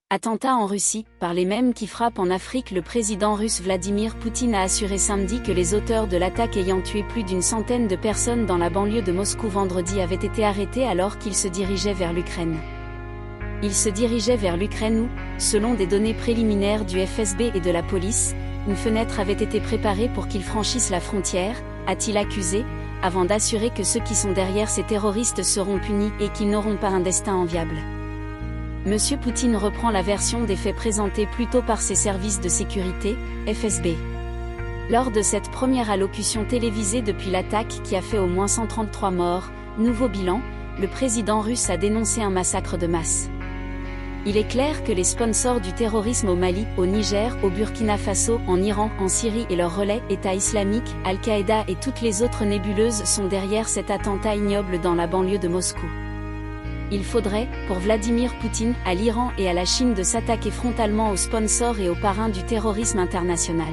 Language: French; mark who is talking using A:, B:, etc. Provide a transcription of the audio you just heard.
A: Attentat en Russie, par les mêmes qui frappent en Afrique. Le président russe Vladimir Poutine a assuré samedi que les auteurs de l'attaque ayant tué plus d'une centaine de personnes dans la banlieue de Moscou vendredi avaient été arrêtés alors qu'ils se dirigeaient vers l'Ukraine. Ils se dirigeaient vers l'Ukraine où, selon des données préliminaires du FSB et de la police, une fenêtre avait été préparée pour qu'ils franchissent la frontière, a-t-il accusé, avant d'assurer que ceux qui sont derrière ces terroristes seront punis et qu'ils n'auront pas un destin enviable. Monsieur Poutine reprend la version des faits présentés plus tôt par ses services de sécurité, FSB. Lors de cette première allocution télévisée depuis l'attaque qui a fait au moins 133 morts, nouveau bilan, le président russe a dénoncé un massacre de masse. Il est clair que les sponsors du terrorisme au Mali, au Niger, au Burkina Faso, en Iran, en Syrie et leurs relais, État islamique, Al-Qaïda et toutes les autres nébuleuses sont derrière cet attentat ignoble dans la banlieue de Moscou. Il faudrait, pour Vladimir Poutine, à l'Iran et à la Chine de s'attaquer frontalement aux sponsors et aux parrains du terrorisme international.